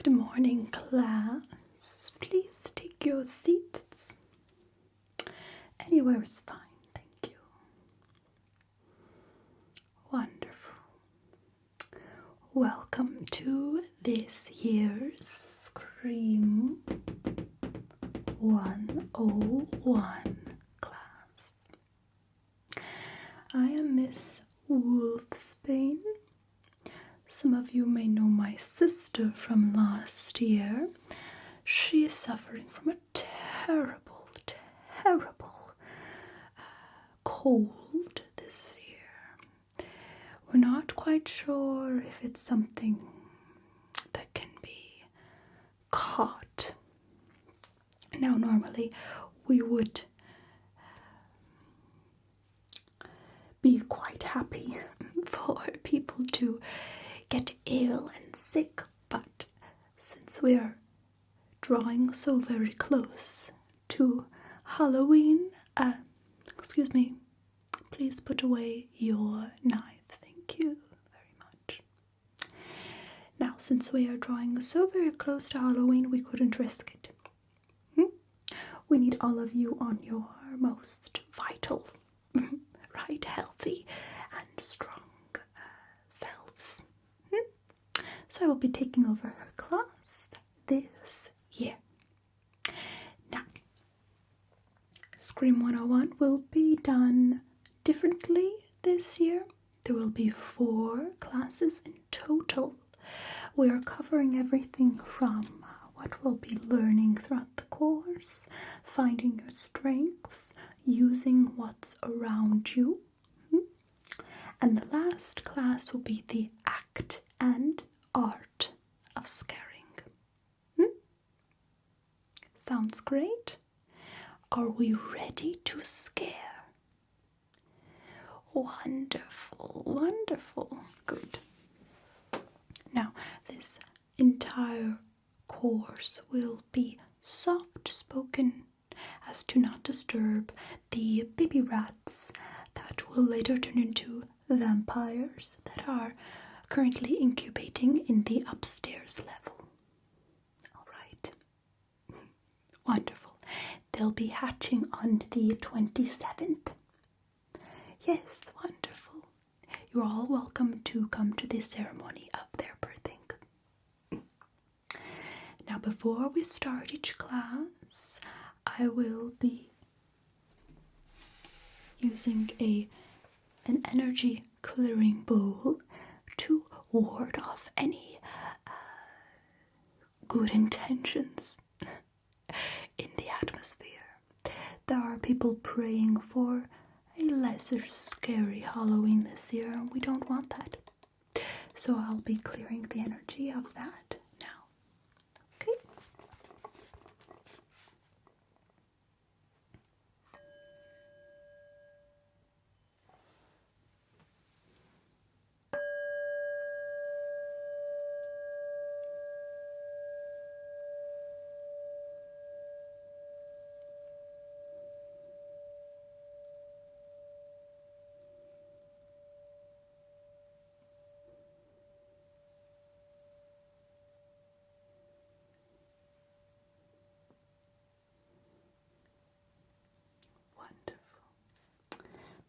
Good morning, class. Please take your seats. Anywhere is fine, thank you. Wonderful. Welcome to this year's Scream 101 class. I am Miss Wolfsbane. Some of you may know my sister from last year. She is suffering from a terrible cold this year. We're not quite sure if it's something that can be caught. Now, normally we would be quite happy for people to get ill and sick, but since we are drawing so very close to Halloween, excuse me, please put away your knife. Thank you very much. Now, since we are drawing so very close to Halloween, we couldn't risk it. We need all of you on your most vital, right, healthy and strong selves. So I will be taking over her class this year. Now, Scream 101 will be done differently this year. There will be 4 classes in total. We are covering everything from what we'll be learning throughout the course, finding your strengths, using what's around you. And the last class will be the act and art of scaring. Sounds great? Are we ready to scare? Wonderful, wonderful. Good. Now, this entire course will be soft-spoken as to not disturb the baby rats that will later turn into vampires that are currently incubating in the upstairs level. Alright. Wonderful. They'll be hatching on the 27th. Yes, wonderful. You're all welcome to come to the ceremony of their birthing. Now, before we start each class, I will be using an energy clearing bowl to ward off any good intentions in the atmosphere. There are people praying for a lesser scary Halloween this year, and we don't want that. So I'll be clearing the energy of that now. Okay?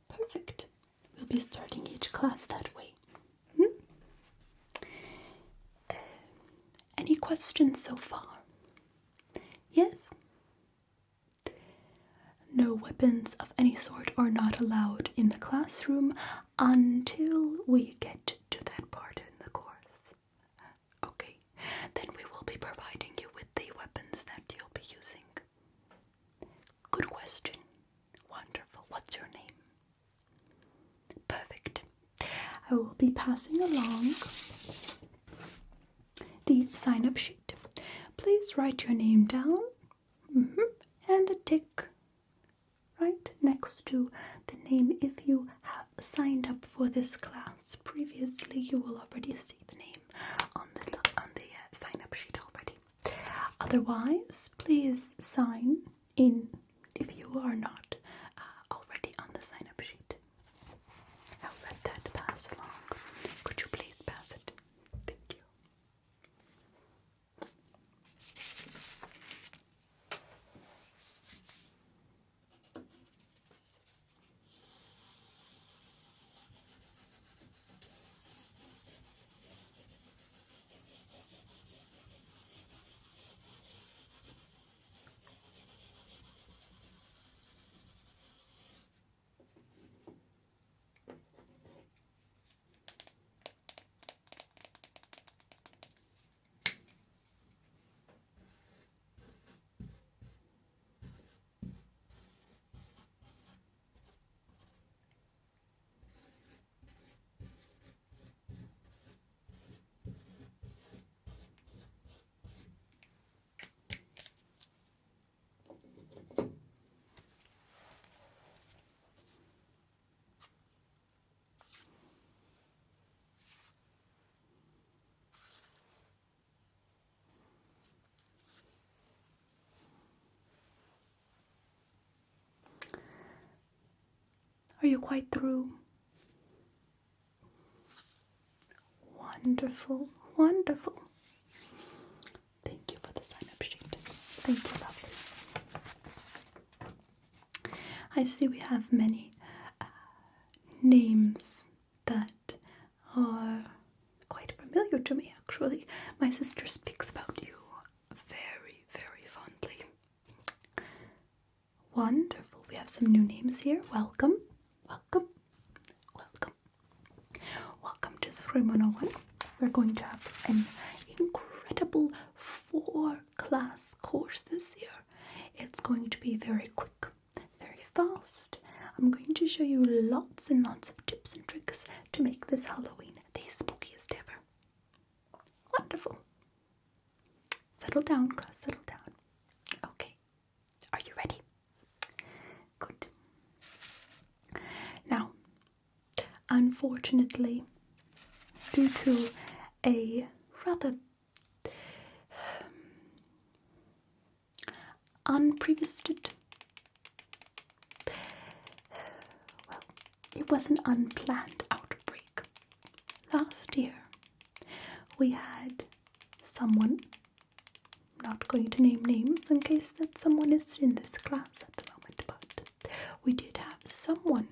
Perfect. We'll be starting each class that way. Any questions so far? Yes? No weapons of any sort are not allowed in the classroom until we get to that part in the course. Okay, then we will be providing you with the weapons that you'll be using. Good question. Wonderful. What's your name? Perfect. I will be passing along the sign-up sheet. Please write your name down and a tick right next to the name. If you have signed up for this class previously, you will already see the name on the sign-up sheet already. Otherwise, please sign in if you are not already on the sign-up sheet. I'll let that pass along. Could you please pass it? Thank you. Are you quite through? Wonderful, wonderful. Thank you for the sign-up sheet. Thank you, lovely. I see we have many names that are quite familiar to me, actually. My sister speaks about you very, very fondly. Wonderful. We have some new names here. Welcome, welcome, welcome. Welcome to Scream 101. We're going to have an incredible 4-class course this year. It's going to be very quick, very fast. I'm going to show you lots and lots of tips and tricks to make this Halloween the spookiest ever. Wonderful. Settle down, class, settle down. Okay, are you ready? Good. Now, unfortunately, due to a rather unprecedented, well, it was an unplanned outbreak. Last year, we had someone, not going to name names in case that someone is in this class at the moment, but we did have someone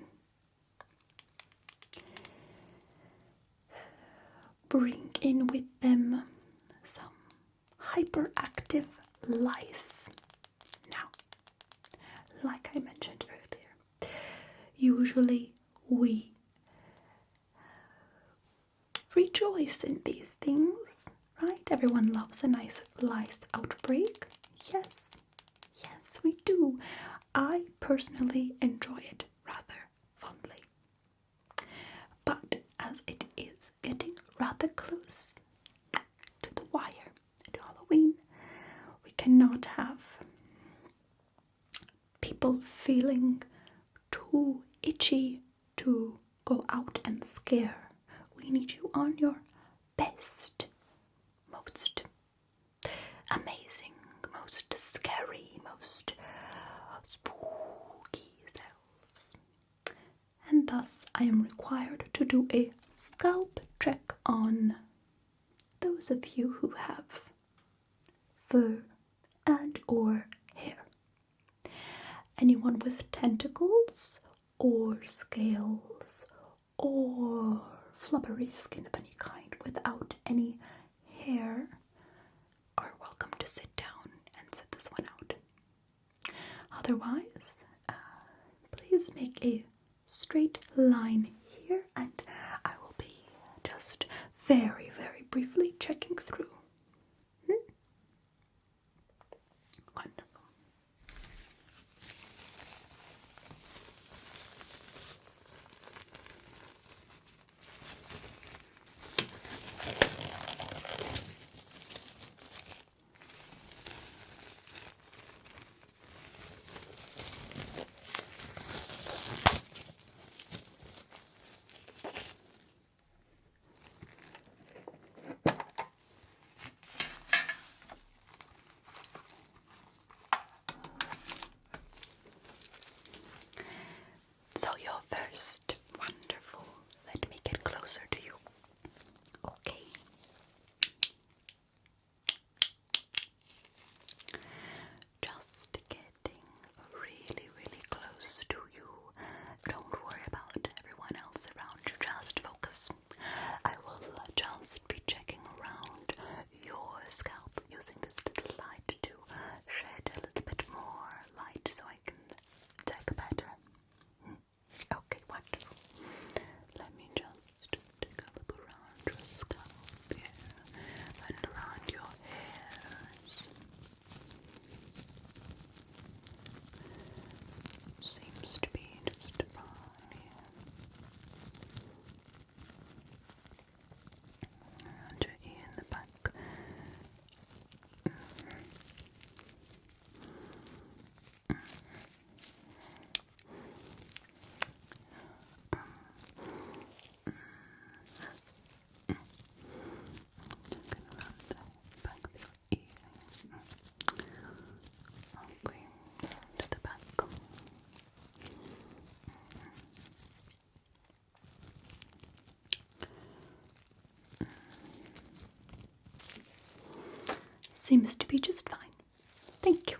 bring in with them some hyperactive lice. Now, like I mentioned earlier, usually we rejoice in these things, right? Everyone loves a nice lice outbreak. Yes, yes, we do. I personally enjoy it rather fondly. But as it is getting rather close to the wire, to Halloween, we cannot have people feeling too itchy to go out and scare. We need you on your best, most amazing, most scary, most spooky selves. And thus I am required to do a scalp check on those of you who have fur and or hair. Anyone with tentacles or scales or flubbery skin of any kind without any hair are welcome to sit down and sit this one out. Otherwise, please make a straight line here, and I will be just very, very briefly checking through. Wonderful. So you're first. Wonderful. Let me get closer to you. Okay. Just getting really, really close to you. Don't worry about everyone else around you. Just focus. I will just be checking around your scalp using this little light to shed a little bit more light so I can take better. Okay, wonderful. Let me just seems to be just fine. Thank you.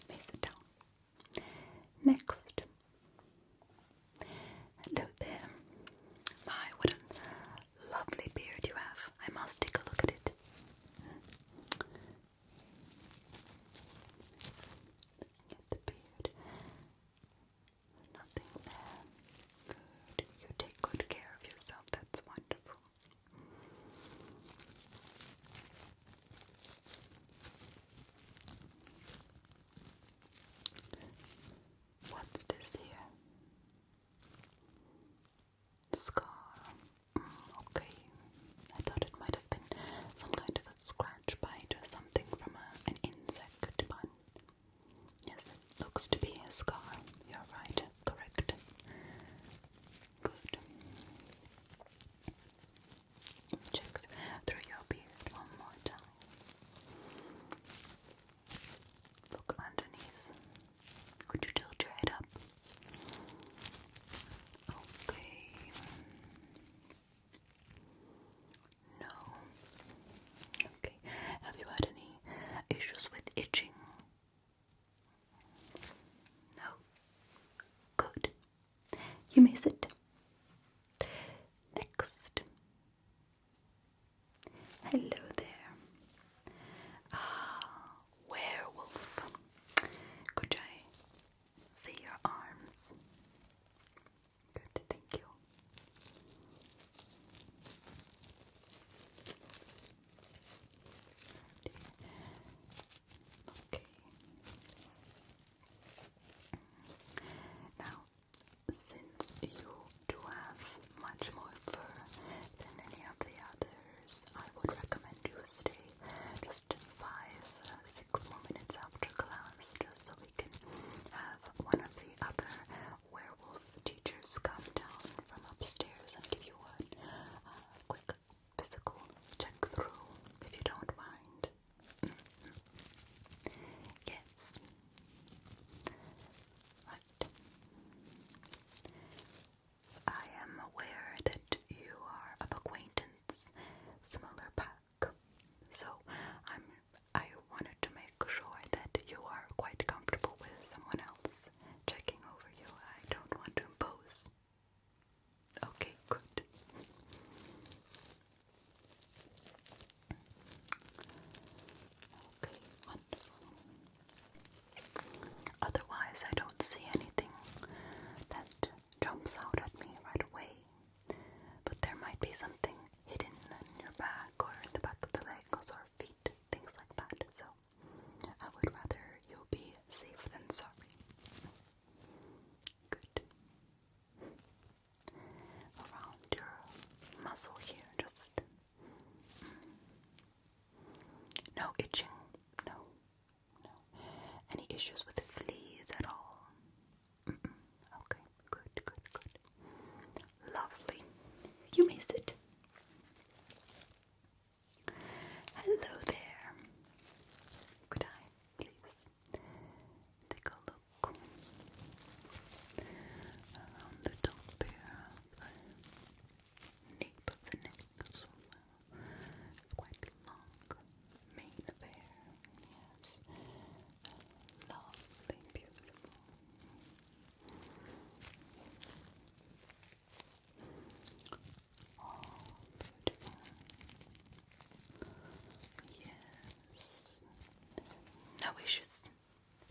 May sit down. Next. Hello there. My, what a lovely beard you have. I must take a look at it. Looking at the beard. Nothing there. Good. You take good care of yourself. That's wonderful. What's this here? Scar. Okay. I thought it might have been some kind of a scratch bite or something from an insect, but yes, it looks to be a scar. You're right. Correct. Good. Check through your beard one more time. Look underneath. Could you tilt your head up? Okay. No. Okay. Have you had any issues with itching? No. Good. You may sit. Next. Hello there. Werewolf. Could I see your arms? Good, thank you. Okay. Now, since you do have much more fur than any of the others, I would recommend you stay just 5-6 more minutes after class, just so we can have one of the other werewolf teachers come down from upstairs and give you a quick physical check through, if you don't mind. Yes. Right. I am aware that you are of acquaintance, similar pack, so I wanted to make sure that you are quite comfortable with someone else checking over you. I don't want to impose. Okay, good. Okay, wonderful. Otherwise, I don't see anything that jumps out at me right away. But there might be something hidden in your back or in the back of the legs or feet, things like that. So I would rather you be safe than sorry. Good. Around your muscle here, just no itching, no. Any issues with the fleas at all? Okay, good. Lovely. You may sit. Hello there. Could I please take a look around the top here, the nape of the neck, so quite long mane of hair, yes, lovely, beautiful. Oh, beautiful. Yes. No issues.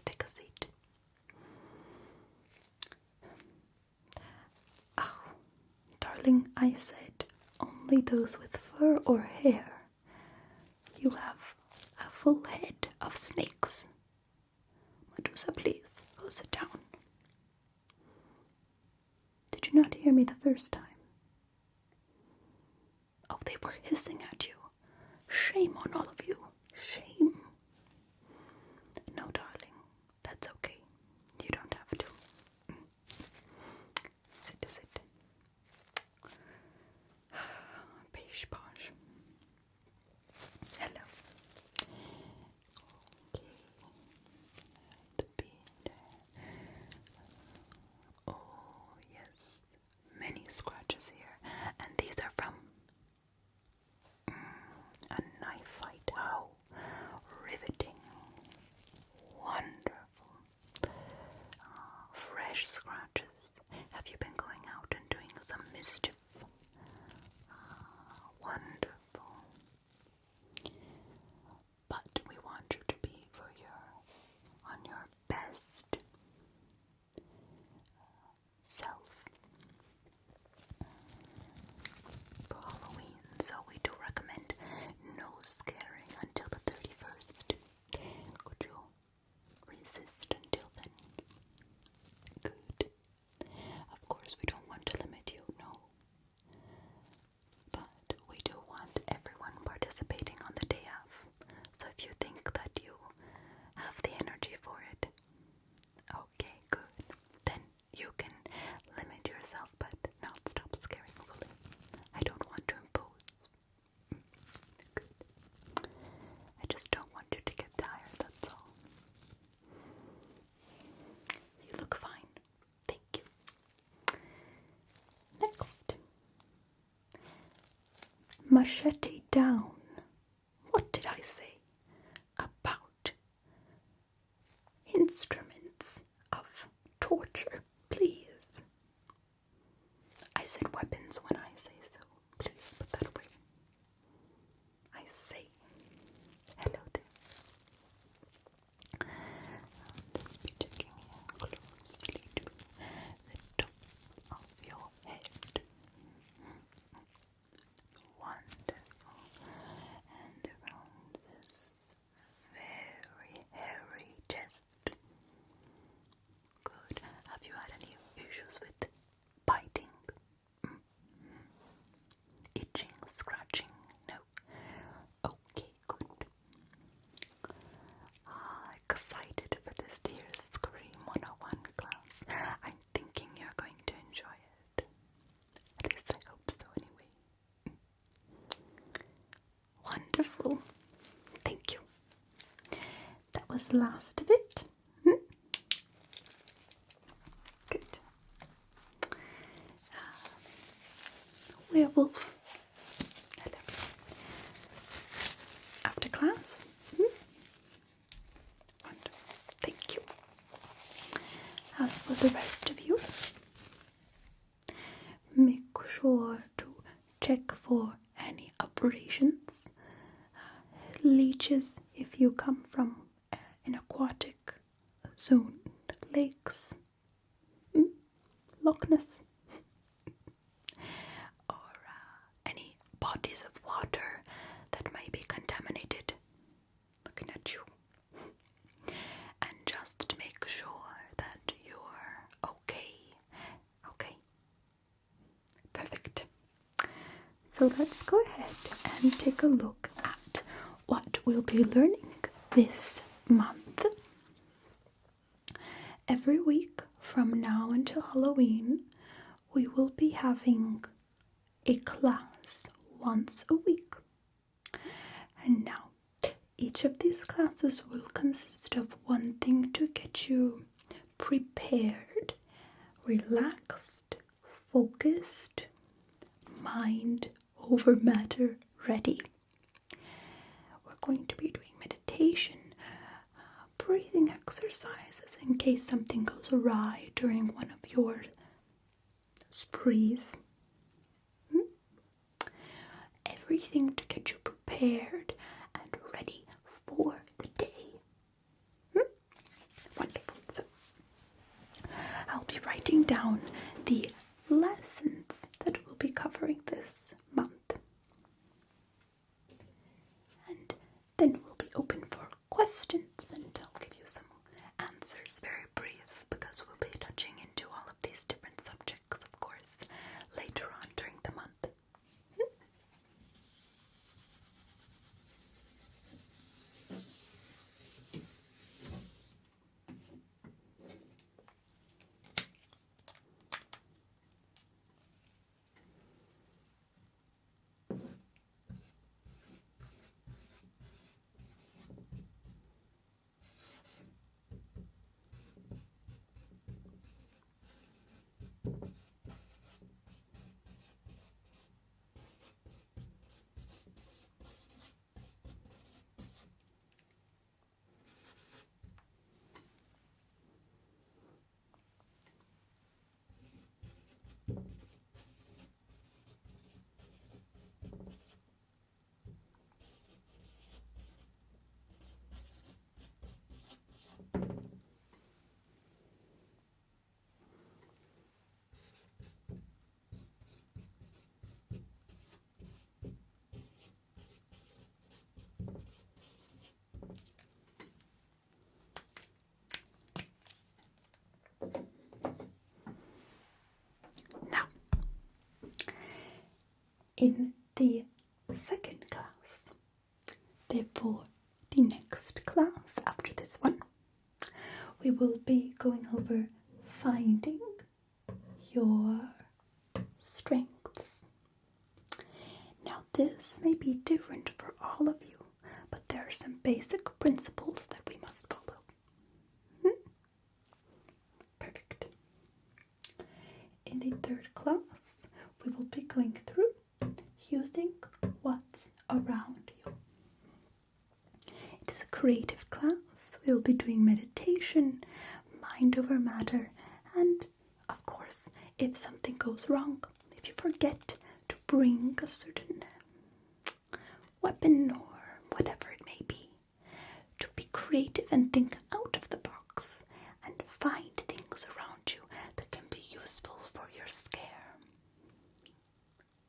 Take a seat. Oh, darling, I said only those with fur or hair. You have a full head of snakes. Medusa, please, go sit down. Did you not hear me the first time? Oh, they were hissing at you. Shame on all of you. Shame. No, darling, that's okay. You don't have to. Sit. Pish posh. Hello. Okay. The beard. Oh, yes. Many scratches here. And these are from a knife fight. How machete down. What did I say about instruments of torture, please? I said weapons when I say so. Please put that away. I say hello there. I'll just be taking you closely to the top of your head. Wonderful. And around this very hairy chest. Good. Have you had any issues with biting? Itching, scratching? No. Okay, good. Excited for this dear Scream 101 class. I'm thinking you're going to enjoy it. At least I hope so anyway. Wonderful. Thank you. That was the last of it. Good. Werewolf. Hello. After class? Wonderful. Thank you. As for the rest of you, make sure to check for any abrasions, leeches if you come from an aquatic zone, lakes, Loch Ness, or any bodies of water that may be contaminated. Looking at you. And just make sure that you're okay. Okay? Perfect. So let's go ahead and take a look at what we'll be learning this month. Every week from now until Halloween, we will be having a class once a week. And now, each of these classes will consist of one thing to get you prepared, relaxed, focused, mind over matter ready. We're going to be doing meditation, breathing exercises in case something goes awry during one of your sprees. Everything to get you prepared and ready for the day. Wonderful. So, I'll be writing down the lessons that we'll be covering this month. And then we'll be open for questions, and I'll give you some answers, very brief, because we'll be touching into all of these different subjects, of course, later on during the month. In the second class, therefore the next class after this one, we will be going over finding your strengths. Now this may be different for all of you, but there are some basic principles that we must follow. Perfect. In the third class, we will be going through using creative class. We'll be doing meditation, mind over matter, and of course, if something goes wrong, if you forget to bring a certain weapon or whatever it may be, to be creative and think out of the box and find things around you that can be useful for your scare.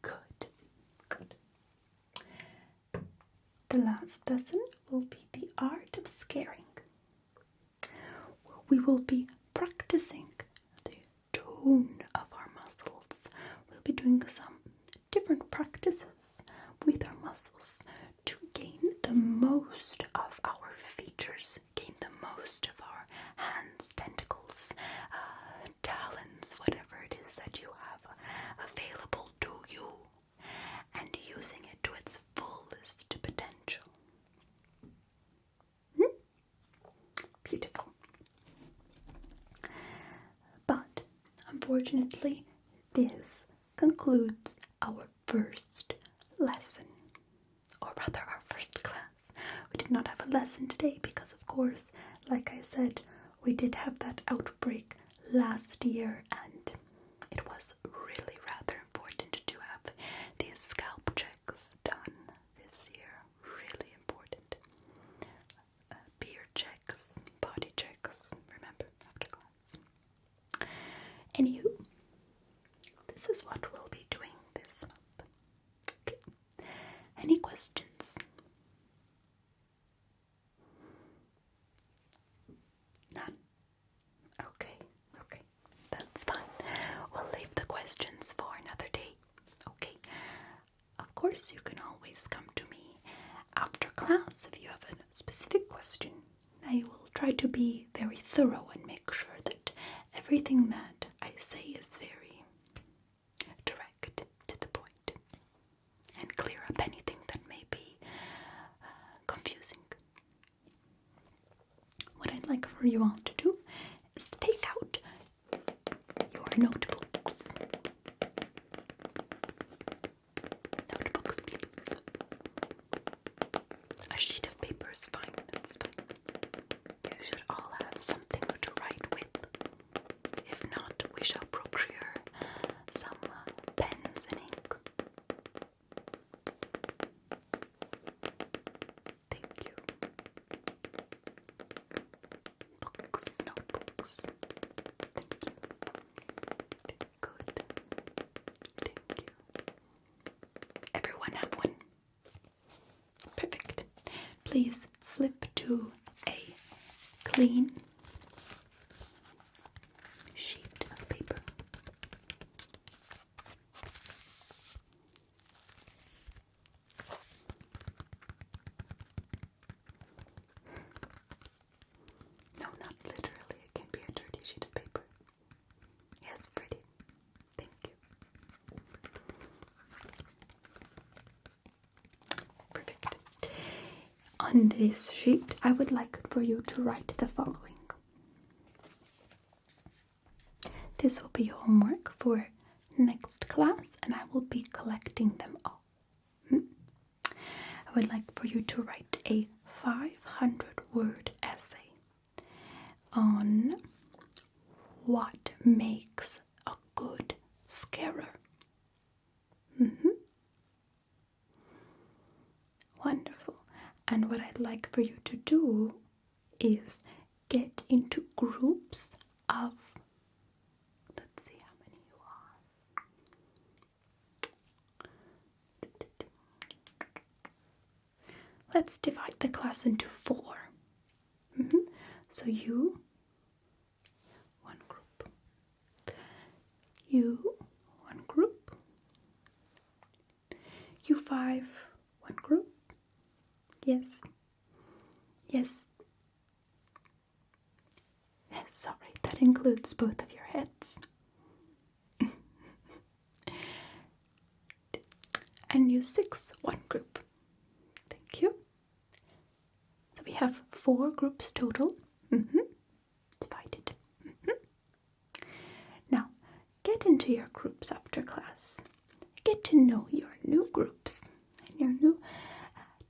Good, good. The last lesson will be the art of scaring. We will be practicing the tone of our muscles. We'll be doing some different practices with our muscles to gain the most of our features, gain the most of our hands, tentacles, talons, whatever it is that you have available to you, and using it to its fullest potential. Beautiful. But unfortunately, this concludes our first lesson, or rather our first class. We did not have a lesson today because, of course, like I said, we did have that outbreak last year, and it was really rather important to have these scalp checks done this year. Really important. Beard checks, body checks, remember, after class. Anywho, this is what we'll be doing this month. Okay. Any questions? None? Okay, that's fine. We'll leave the questions for another day. Okay. Of course, you can always come to me after class if you have a specific question. I will try to be very thorough and make sure that everything that I say is very direct to the point and clear up anything that may be confusing. What I'd like for you all to do is to take out your notebooks. Notebooks, please. A sheet of paper is fine, that's fine. You should all have something to write with. If not, we shall procure some pens and ink. Thank you. Books, notebooks. Thank you. Good. Thank you. Everyone have one? Perfect. Please flip to a clean sheet of paper. No, not literally. It can be a dirty sheet of paper. Yes, pretty. Thank you. Perfect. On this sheet, I would like for you to write the following. This will be homework for next class, and I will be collecting them all. I would like for you to write a 500-word essay on what makes a good scarer. Wonderful. And what I'd like for you to do is get into groups of, let's see how many you are. Let's divide the class into 4. So you, one group. You, one group. You 5, one group. Yes. Yes. Yes, sorry, that includes both of your heads. And you 6, one group. Thank you. So we have 4 groups total. Divided. Now, get into your groups after class. Get to know your new groups and your new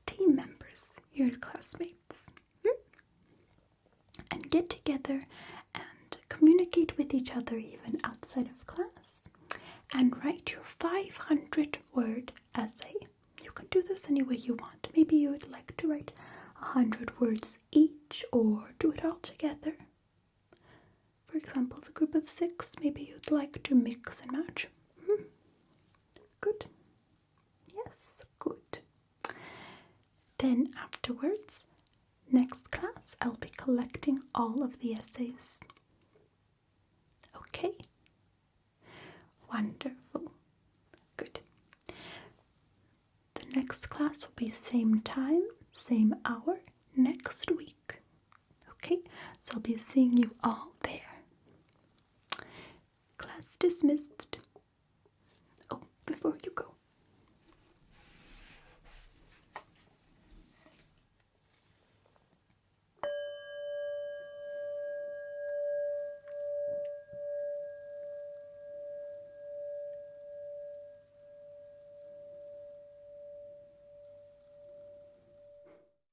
team members, your classmates. way you want. Maybe you would like to write 100 words each or do it all together. For example, the group of 6, maybe you'd like to mix and match. Good. Yes, good. Then afterwards, next class, I'll be collecting all of the essays. Okay? Wonderful. Good. The next class will be same time, same hour, next week. Okay? So I'll be seeing you all there. Class dismissed. Oh, before you go,